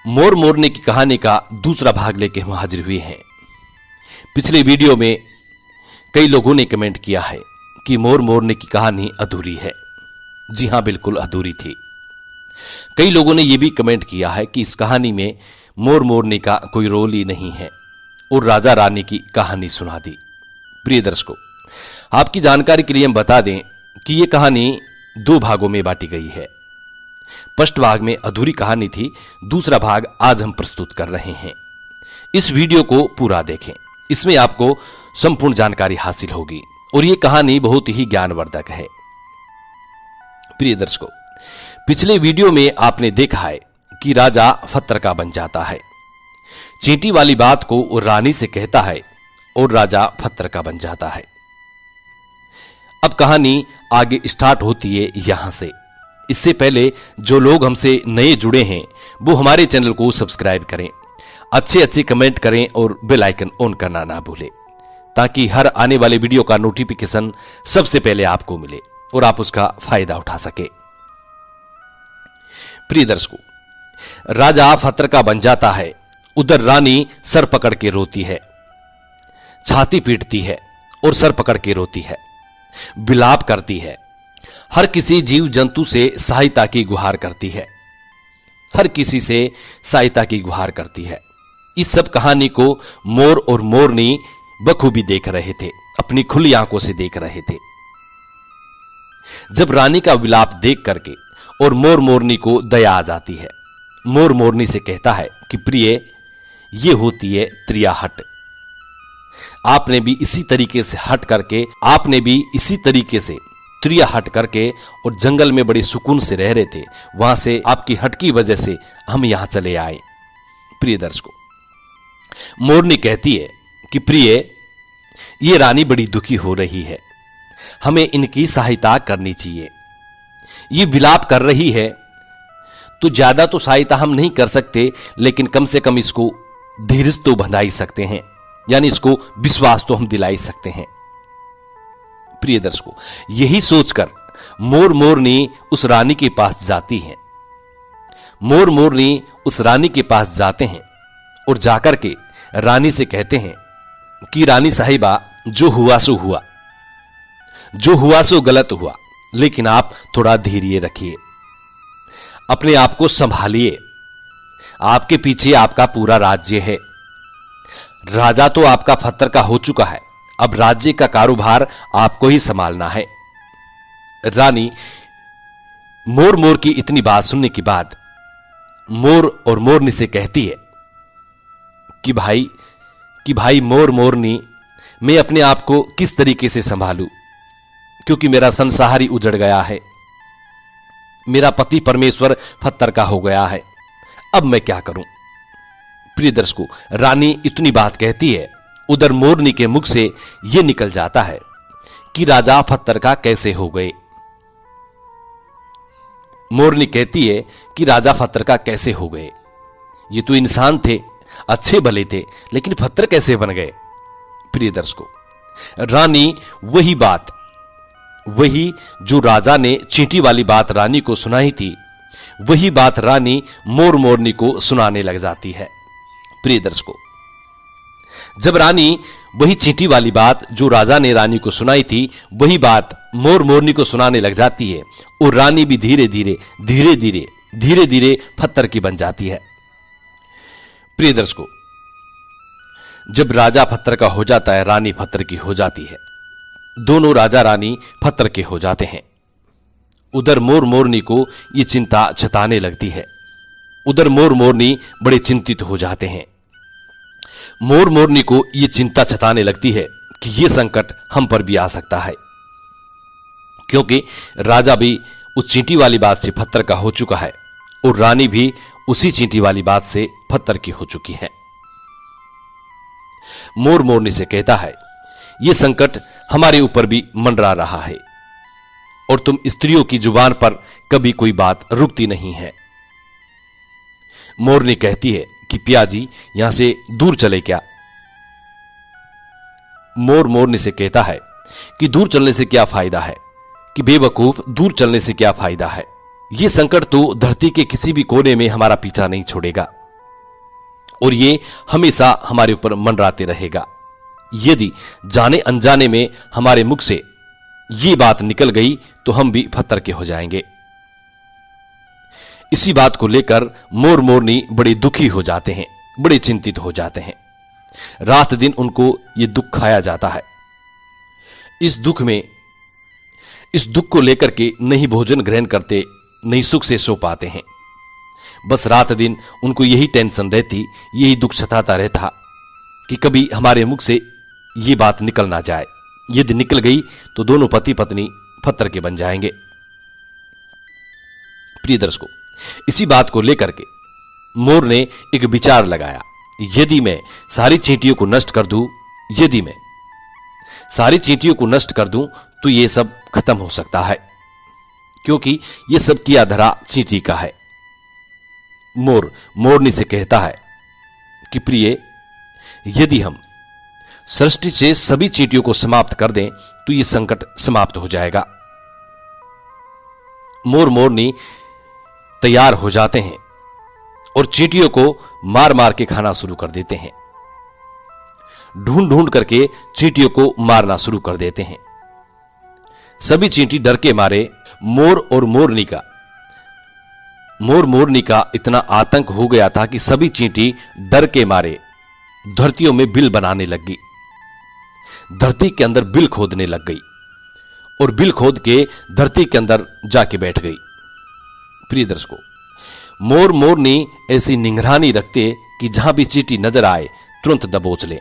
मोर मोरनी की कहानी का दूसरा भाग लेके हम हाजिर हुए हैं। पिछले वीडियो में कई लोगों ने कमेंट किया है कि मोर मोरनी की कहानी अधूरी है। जी हां, बिल्कुल अधूरी थी। कई लोगों ने यह भी कमेंट किया है कि इस कहानी में मोर मोरनी का कोई रोल ही नहीं है और राजा रानी की कहानी सुना दी। प्रिय दर्शकों, आपकी जानकारी के लिए हम बता दें कि यह कहानी दो भागों में बांटी गई है। फर्स्ट भाग में अधूरी कहानी थी, दूसरा भाग आज हम प्रस्तुत कर रहे हैं। इस वीडियो को पूरा देखें, इसमें आपको संपूर्ण जानकारी हासिल होगी और यह कहानी बहुत ही ज्ञानवर्धक है। प्रिय दर्शकों, पिछले वीडियो में आपने देखा है कि राजा फत्तर का बन जाता है, चींटी वाली बात को वो रानी से कहता है और राजा फत्तर का बन जाता है। अब कहानी आगे स्टार्ट होती है यहां से। इससे पहले जो लोग हमसे नए जुड़े हैं वो हमारे चैनल को सब्सक्राइब करें, अच्छे कमेंट करें और बेल आइकन ऑन करना ना भूलें, ताकि हर आने वाले वीडियो का नोटिफिकेशन सबसे पहले आपको मिले और आप उसका फायदा उठा सके। प्रिय दर्शकों, राजा फत्तर का बन जाता है। उधर रानी सर पकड़ के रोती है, छाती पीटती है और सर पकड़ के रोती है, विलाप करती है, हर किसी जीव जंतु से सहायता की गुहार करती है, हर किसी से सहायता की गुहार करती है। इस सब कहानी को मोर और मोरनी बखूबी देख रहे थे, अपनी खुली आंखों से देख रहे थे। जब रानी का विलाप देख करके और मोर मोरनी को दया आ जाती है, मोर मोरनी से कहता है कि प्रिय, ये होती है त्रियाहट। आपने भी इसी तरीके से त्रिया हट करके और जंगल में बड़े सुकून से रह रहे थे, वहां से आपकी हट की वजह से हम यहां चले आए। प्रिय दर्शकों, मोरनी कहती है कि प्रिय, ये रानी बड़ी दुखी हो रही है, हमें इनकी सहायता करनी चाहिए। ये विलाप कर रही है तो ज्यादा तो सहायता हम नहीं कर सकते, लेकिन कम से कम इसको धीरज तो बंधा ही सकते हैं, यानी इसको विश्वास तो हम दिला ही सकते हैं। प्रिय दर्शकों, यही सोचकर मोर मोरनी उस रानी के पास जाती हैं। मोर मोरनी उस रानी के पास जाते हैं और जाकर के रानी से कहते हैं कि रानी साहिबा, जो हुआ सो गलत हुआ, लेकिन आप थोड़ा धैर्य रखिए, अपने आप को संभालिए। आपके पीछे आपका पूरा राज्य है, राजा तो आपका फत्तर का हो चुका है, अब राज्य का कारोबार आपको ही संभालना है। रानी मोर की इतनी बात सुनने के बाद मोर और मोरनी से कहती है कि भाई मोर मोरनी, मैं अपने आप को किस तरीके से संभालूं, क्योंकि मेरा संसार ही उजड़ गया है, मेरा पति परमेश्वर फत्तर का हो गया है, अब मैं क्या करूं। प्रिय दर्शकों, रानी इतनी बात कहती है, उधर मोरनी के मुख से यह निकल जाता है कि राजा फत्तर का कैसे हो गए। मोरनी कहती है कि राजा फत्तर का कैसे हो गए, ये तो इंसान थे, अच्छे भले थे, लेकिन फत्तर कैसे बन गए। प्रिय दर्शकों, रानी वही जो राजा ने चींटी वाली बात रानी को सुनाई थी, वही बात रानी मोर मोरनी को सुनाने लग जाती है। प्रिय दर्शकों, जब रानी वही चींटी वाली बात जो राजा ने रानी को सुनाई थी, वही बात मोर मोरनी को सुनाने लग जाती है और रानी भी धीरे धीरे फत्तर की बन जाती है। प्रिय दर्शकों, जब राजा फत्तर का हो जाता है, रानी फत्तर की हो जाती है, दोनों राजा रानी फत्तर के हो जाते हैं। उधर मोर मोरनी को यह चिंता सताने लगती है, उधर मोर मोरनी बड़े चिंतित हो जाते हैं। मोर मोरनी को यह चिंता सताने लगती है कि यह संकट हम पर भी आ सकता है, क्योंकि राजा भी उस चींटी वाली बात से फत्तर का हो चुका है और रानी भी उसी चींटी वाली बात से फत्तर की हो चुकी है। मोर मोरनी से कहता है, यह संकट हमारे ऊपर भी मंडरा रहा है और तुम स्त्रियों की जुबान पर कभी कोई बात रुकती नहीं है। मोरनी कहती है कि पियाजी, यहां से दूर चले क्या। मोर मोरनी से कहता है कि दूर चलने से क्या फायदा है, कि बेवकूफ, दूर चलने से क्या फायदा है। यह संकट तो धरती के किसी भी कोने में हमारा पीछा नहीं छोड़ेगा। और ये हमेशा हमारे ऊपर मंडराते रहेगा। यदि जाने अनजाने में हमारे मुख से ये बात निकल गई तो हम भी पत्थर के हो जाएंगे। इसी बात को लेकर मोर मोरनी बड़े दुखी हो जाते हैं, बड़े चिंतित हो जाते हैं। रात दिन उनको ये दुख खाया जाता है। इस दुख को लेकर के नहीं भोजन ग्रहण करते, नहीं सुख से सो पाते हैं। बस रात दिन उनको यही टेंशन रहती, यही दुख सताता रहता कि कभी हमारे मुख से ये बात निकल ना जाए। यदि निकल गई तो दोनों पति पत्नी पत्थर के बन जाएंगे। प्रिय दर्शकों, इसी बात को लेकर के मोर ने एक विचार लगाया, यदि मैं सारी चींटियों को नष्ट कर दूं तो ये सब खत्म हो सकता है, क्योंकि ये सब किया धरा चींटी का है। मोर मोरनी से कहता है कि प्रिय, यदि हम सृष्टि से सभी चींटियों को समाप्त कर दें तो ये संकट समाप्त हो जाएगा। मोर मोरनी तैयार हो जाते हैं और चींटियों को मार मार के खाना शुरू कर देते हैं। ढूंढ ढूंढ करके चींटियों को मारना शुरू कर देते हैं। सभी चींटी डर के मारे मोर मोरनी का इतना आतंक हो गया था कि सभी चींटी डर के मारे धरतियों में बिल बनाने लग गई, धरती के अंदर बिल खोदने लग गई और बिल खोद के धरती के अंदर जाके बैठ गई। प्रिय दर्शकों, मोर मोरनी ऐसी निगरानी रखते कि जहां भी चींटी नजर आए तुरंत दबोच ले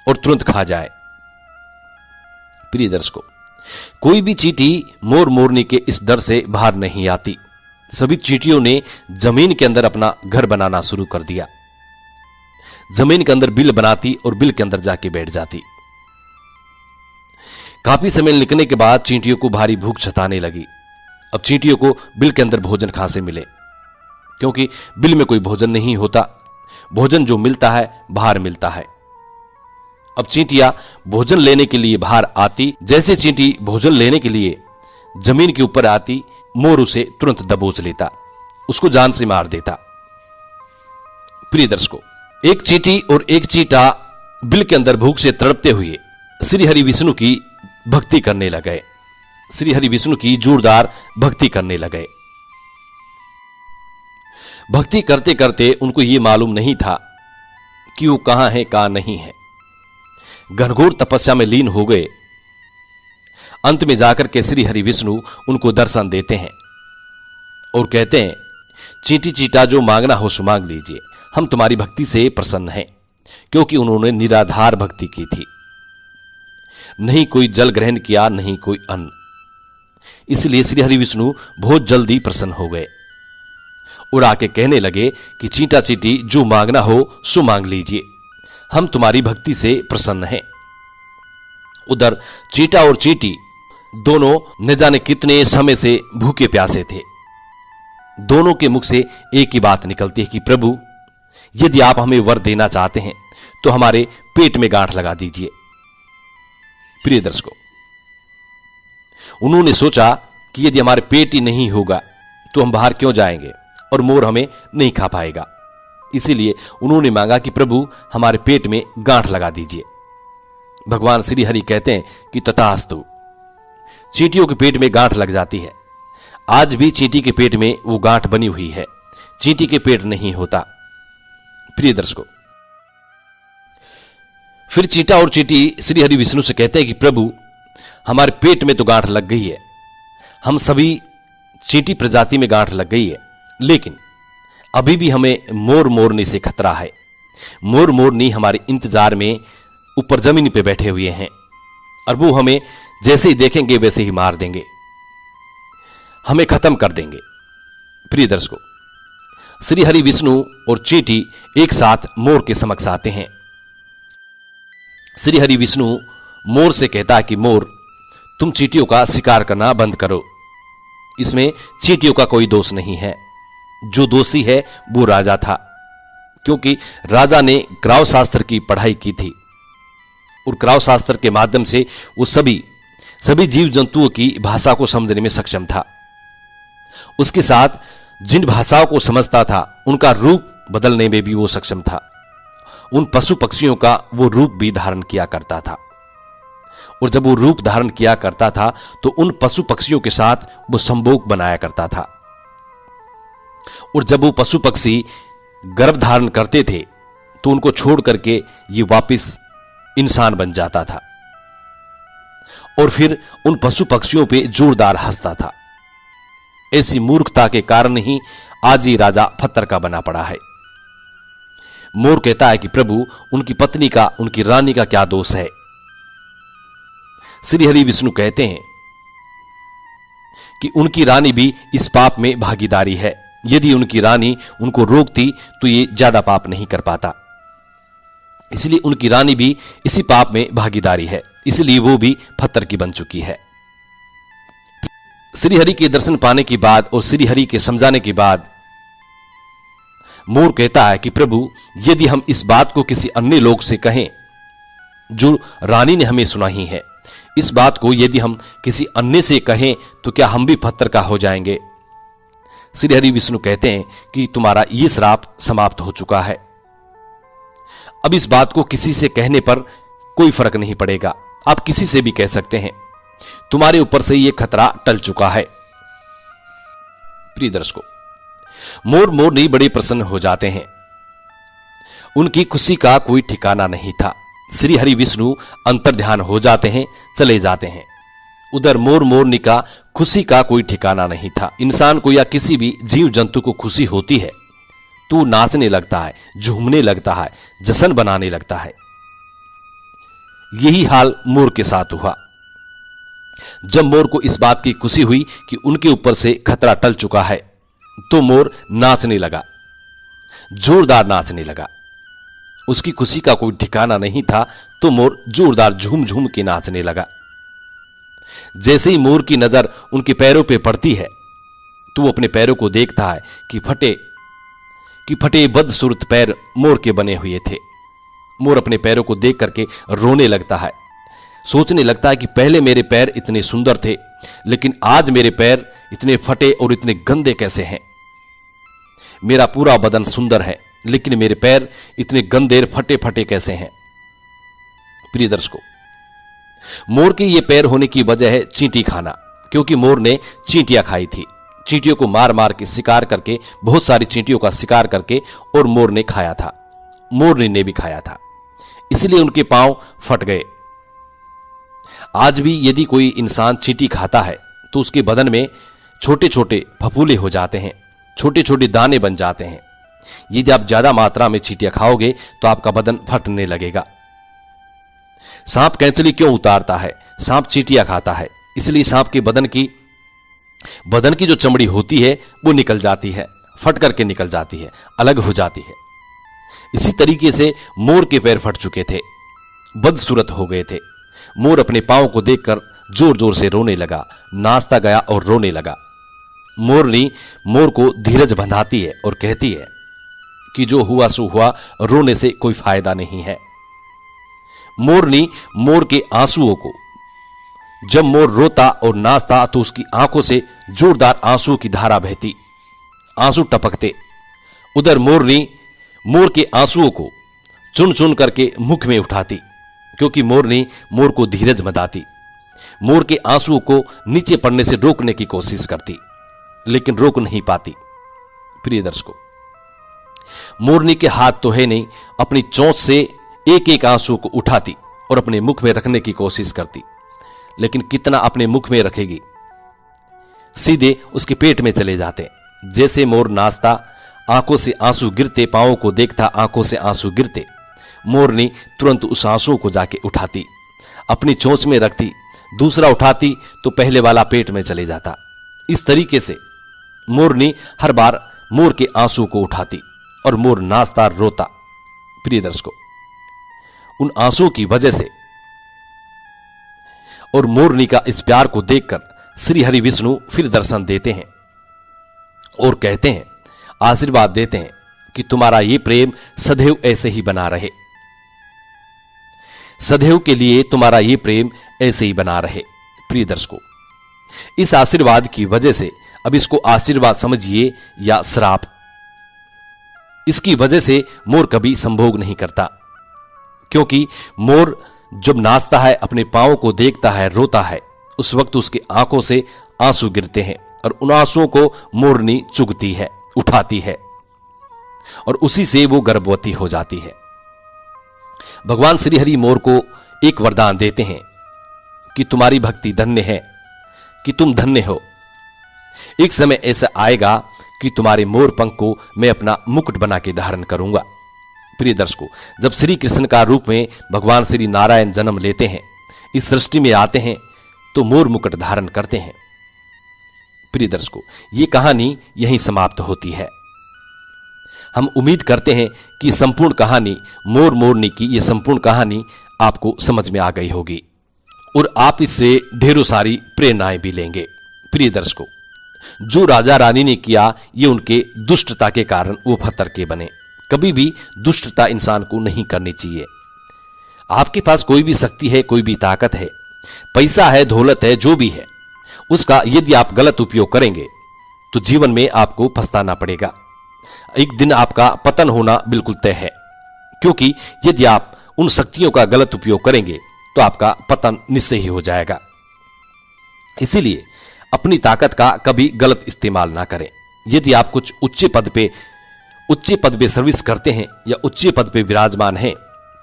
और तुरंत खा जाए। प्रिय दर्शकों, कोई भी चींटी मोर मोरनी के इस डर से बाहर नहीं आती। सभी चींटियों ने जमीन के अंदर अपना घर बनाना शुरू कर दिया। जमीन के अंदर बिल बनाती और बिल के अंदर जाके बैठ जाती। काफी समय निकलने के बाद चींटियों को भारी भूख सताने लगी। अब चींटियों को बिल के अंदर भोजन कहां से मिले, क्योंकि बिल में कोई भोजन नहीं होता। भोजन जो मिलता है बाहर मिलता है। अब चींटियां भोजन लेने के लिए बाहर आती। जैसे चींटी भोजन लेने के लिए जमीन के ऊपर आती, मोर उसे तुरंत दबोच लेता, उसको जान से मार देता। प्रिय दर्शकों, एक चींटी और एक चींटा बिल के अंदर भूख से तड़पते हुए श्री हरि विष्णु की भक्ति करने लगे। श्री हरि विष्णु की जोरदार भक्ति करने लगे। भक्ति करते करते उनको यह मालूम नहीं था कि वो कहां है कहां नहीं है। घनघोर तपस्या में लीन हो गए। अंत में जाकर के श्री हरि विष्णु उनको दर्शन देते हैं और कहते हैं, चींटी चींटा जो मांगना हो सो मांग लीजिए, हम तुम्हारी भक्ति से प्रसन्न हैं। क्योंकि उन्होंने निराधार भक्ति की थी, नहीं कोई जल ग्रहण किया, नहीं कोई अन्न। इसलिए श्री हरि विष्णु बहुत जल्दी प्रसन्न हो गए और आके कहने लगे कि चींटा चींटी जो मांगना हो सो मांग लीजिए, हम तुम्हारी भक्ति से प्रसन्न हैं। उधर चींटा और चींटी दोनों न जाने कितने समय से भूखे प्यासे थे। दोनों के मुख से एक ही बात निकलती है कि प्रभु, यदि आप हमें वर देना चाहते हैं तो हमारे पेट में गांठ लगा दीजिए। प्रिय दर्शकों, उन्होंने सोचा कि यदि हमारे पेट ही नहीं होगा तो हम बाहर क्यों जाएंगे और मोर हमें नहीं खा पाएगा। इसीलिए उन्होंने मांगा कि प्रभु हमारे पेट में गांठ लगा दीजिए। भगवान श्री हरि कहते हैं कि तथास्तु। चींटियों के पेट में गांठ लग जाती है। आज भी चींटी के पेट में वो गांठ बनी हुई है, चींटी के पेट नहीं होता। प्रिय दर्शकों, फिर चींटा और चींटी श्री हरि विष्णु से कहते हैं कि प्रभु हमारे पेट में तो गांठ लग गई है, हम सभी चींटी प्रजाति में गांठ लग गई है, लेकिन अभी भी हमें मोर मोरनी से खतरा है। मोर मोरनी हमारे इंतजार में ऊपर जमीन पे बैठे हुए हैं और वो हमें जैसे ही देखेंगे वैसे ही मार देंगे, हमें खत्म कर देंगे। प्रिय दर्शकों, श्री हरि विष्णु और चींटी एक साथ मोर के समक्ष आते हैं। श्री हरि विष्णु मोर से कहता है कि मोर, तुम चींटियों का शिकार करना बंद करो। इसमें चींटियों का कोई दोष नहीं है। जो दोषी है वो राजा था, क्योंकि राजा ने क्राव शास्त्र की पढ़ाई की थी और क्राव शास्त्र के माध्यम से वो सभी जीव जंतुओं की भाषा को समझने में सक्षम था। उसके साथ जिन भाषाओं को समझता था उनका रूप बदलने में भी वो सक्षम था। उन पशु पक्षियों का वो रूप भी धारण किया करता था, और जब वो रूप धारण किया करता था तो उन पशु पक्षियों के साथ वो संभोग बनाया करता था। और जब वो पशु पक्षी गर्भ धारण करते थे तो उनको छोड़ करके ये वापस इंसान बन जाता था, और फिर उन पशु पक्षियों पे जोरदार हंसता था। ऐसी मूर्खता के कारण ही आज ही राजा पत्थर का बना पड़ा है। मोर कहता है कि प्रभु, उनकी पत्नी का, उनकी रानी का क्या दोष है? श्री हरि विष्णु कहते हैं कि उनकी रानी भी इस पाप में भागीदारी है। यदि उनकी रानी उनको रोकती तो ये ज्यादा पाप नहीं कर पाता, इसलिए उनकी रानी भी इसी पाप में भागीदारी है, इसलिए वो भी पत्थर की बन चुकी है। श्री हरि के दर्शन पाने के बाद और श्री हरि के समझाने के बाद मोर कहता है कि प्रभु, यदि हम इस बात को किसी अन्य लोग से कहें जो रानी ने हमें सुनाई है, इस बात को यदि हम किसी अन्य से कहें तो क्या हम भी पत्थर का हो जाएंगे? श्री हरि विष्णु कहते हैं कि तुम्हारा ये श्राप समाप्त हो चुका है। अब इस बात को किसी से कहने पर कोई फर्क नहीं पड़ेगा, आप किसी से भी कह सकते हैं, तुम्हारे ऊपर से यह खतरा टल चुका है। प्रिय दर्शकों, मोर नहीं बड़े प्रसन्न हो जाते हैं। उनकी खुशी का कोई ठिकाना नहीं था। श्री हरि विष्णु अंतर्ध्यान हो जाते हैं, चले जाते हैं। उधर मोरनी का खुशी का कोई ठिकाना नहीं था। इंसान को या किसी भी जीव जंतु को खुशी होती है तो नाचने लगता है, झूमने लगता है, जश्न बनाने लगता है। यही हाल मोर के साथ हुआ। जब मोर को इस बात की खुशी हुई कि उनके ऊपर से खतरा टल चुका है तो मोर नाचने लगा, जोरदार नाचने लगा। उसकी खुशी का कोई ठिकाना नहीं था तो मोर जोरदार झूम झूम के नाचने लगा। जैसे ही मोर की नजर उनके पैरों पे पड़ती है तो वो अपने पैरों को देखता है कि फटे बदसूरत पैर मोर के बने हुए थे। मोर अपने पैरों को देख करके रोने लगता है, सोचने लगता है कि पहले मेरे पैर इतने सुंदर थे, लेकिन आज मेरे पैर इतने फटे और इतने गंदे कैसे हैं? मेरा पूरा बदन सुंदर है, लेकिन मेरे पैर इतने गंदे फटे फटे कैसे हैं? प्रिय दर्शकों, मोर के ये पैर होने की वजह है चींटी खाना, क्योंकि मोर ने चींटियां खाई थी। चींटियों को मार मार के शिकार करके, बहुत सारी चींटियों का शिकार करके और मोर ने खाया था, मोरनी ने भी खाया था, इसलिए उनके पांव फट गए। आज भी यदि कोई इंसान चींटी खाता है तो उसके बदन में छोटे छोटे फफूले हो जाते हैं, छोटे छोटे दाने बन जाते हैं। यदि आप ज्यादा मात्रा में चींटियां खाओगे तो आपका बदन फटने लगेगा। सांप कैंचली क्यों उतारता है? सांप चींटियां खाता है, इसलिए सांप के बदन की जो चमड़ी होती है वो निकल जाती है, फट करके निकल जाती है, अलग हो जाती है। इसी तरीके से मोर के पैर फट चुके थे, बदसूरत हो गए थे। मोर अपने पांव को देखकर जोर जोर से रोने लगा, नाचता गया और रोने लगा। मोरनी मोर को धीरज बंधाती है और कहती है कि जो हुआ सो हुआ, रोने से कोई फायदा नहीं है। मोरनी मोर के आंसुओं को, जब मोर रोता और नाचता तो उसकी आंखों से जोरदार आंसुओं की धारा बहती, आंसू टपकते। उधर मोरनी मोर के आंसुओं को चुन चुन करके मुख में उठाती, क्योंकि मोरनी मोर को धीरज बंधाती। मोर के आंसुओं को नीचे पड़ने से रोकने की कोशिश करती, लेकिन रोक नहीं पाती। प्रिय दर्शकों, मोरनी के हाथ तो है नहीं, अपनी चोंच से एक एक आंसू को उठाती और अपने मुख में रखने की कोशिश करती, लेकिन कितना अपने मुख में रखेगी, सीधे उसके पेट में चले जाते। जैसे मोर नाचता, आंखों से आंसू गिरते, पांवों को देखता, आंखों से आंसू गिरते, मोरनी तुरंत उस आंसू को जाके उठाती, अपनी चोंच में रखती, दूसरा उठाती तो पहले वाला पेट में चले जाता। इस तरीके से मोरनी हर बार मोर के आंसू को उठाती और मोर नाचता, रोता। प्रिय दर्शकों, उन आंसुओं की वजह से और मोरनी का इस प्यार को देखकर श्री हरि विष्णु फिर दर्शन देते हैं और कहते हैं, आशीर्वाद देते हैं कि तुम्हारा ये प्रेम सदैव ऐसे ही बना रहे, सदैव के लिए तुम्हारा ये प्रेम ऐसे ही बना रहे। प्रिय दर्शकों, इस आशीर्वाद की वजह से, अब इसको आशीर्वाद समझिए या श्राप, इसकी वजह से मोर कभी संभोग नहीं करता, क्योंकि मोर जब नाचता है, अपने पांवों को देखता है, रोता है, उस वक्त उसकी आंखों से आंसू गिरते हैं और उन आंसुओं को मोरनी चुगती है, उठाती है और उसी से वो गर्भवती हो जाती है। भगवान श्री हरि मोर को एक वरदान देते हैं कि तुम्हारी भक्ति धन्य है, कि तुम धन्य हो। एक समय ऐसा आएगा कि तुम्हारे मोर पंख को मैं अपना मुकुट बना के धारण करूंगा। प्रिय दर्शकों, जब श्री कृष्ण का रूप में भगवान श्री नारायण जन्म लेते हैं, इस सृष्टि में आते हैं, तो मोर मुकुट धारण करते हैं। प्रिय दर्शकों, ये कहानी यहीं समाप्त होती है। हम उम्मीद करते हैं कि संपूर्ण कहानी मोर मोरनी की ये संपूर्ण कहानी आपको समझ में आ गई होगी और आप इससे ढेरों सारी प्रेरणाएं भी लेंगे। प्रिय दर्शकों, जो राजा रानी ने किया, ये उनके दुष्टता के कारण वो पत्थर के बने। कभी भी दुष्टता इंसान को नहीं करनी चाहिए। आपके पास कोई भी शक्ति है, कोई भी ताकत है, पैसा है, दौलत है, जो भी है, उसका यदि आप गलत उपयोग करेंगे तो जीवन में आपको पछताना पड़ेगा। एक दिन आपका पतन होना बिल्कुल तय है, क्योंकि यदि आप उन शक्तियों का गलत उपयोग करेंगे तो आपका पतन निश्चय ही हो जाएगा। इसीलिए अपनी ताकत का कभी गलत इस्तेमाल ना करें। यदि आप कुछ उच्च पद पे सर्विस करते हैं या उच्च पद पे विराजमान हैं,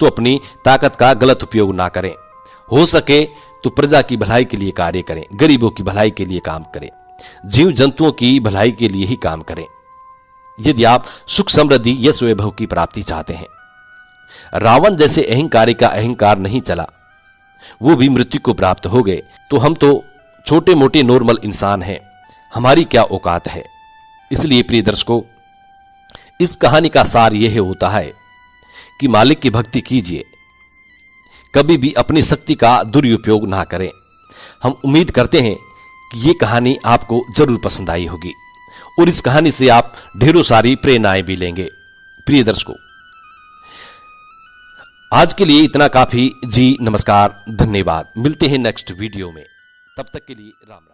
तो अपनी ताकत का गलत उपयोग ना करें। हो सके तो प्रजा की भलाई के लिए कार्य करें, गरीबों की भलाई के लिए काम करें, जीव जंतुओं की भलाई के लिए ही काम करें। यदि आप सुख समृद्धि यश वैभव की प्राप्ति चाहते हैं, रावण जैसे अहंकारी का अहंकार नहीं चला, वो भी मृत्यु को प्राप्त हो गए, तो हम तो छोटे मोटे नॉर्मल इंसान हैं, हमारी क्या औकात है। इसलिए प्रिय दर्शकों, इस कहानी का सार यह होता है कि मालिक की भक्ति कीजिए, कभी भी अपनी शक्ति का दुरुपयोग ना करें। हम उम्मीद करते हैं कि ये कहानी आपको जरूर पसंद आई होगी और इस कहानी से आप ढेरों सारी प्रेरणाएं भी लेंगे। प्रिय दर्शकों, आज के लिए इतना काफी। जी नमस्कार, धन्यवाद। मिलते हैं नेक्स्ट वीडियो में, तब तक के लिए राम राम।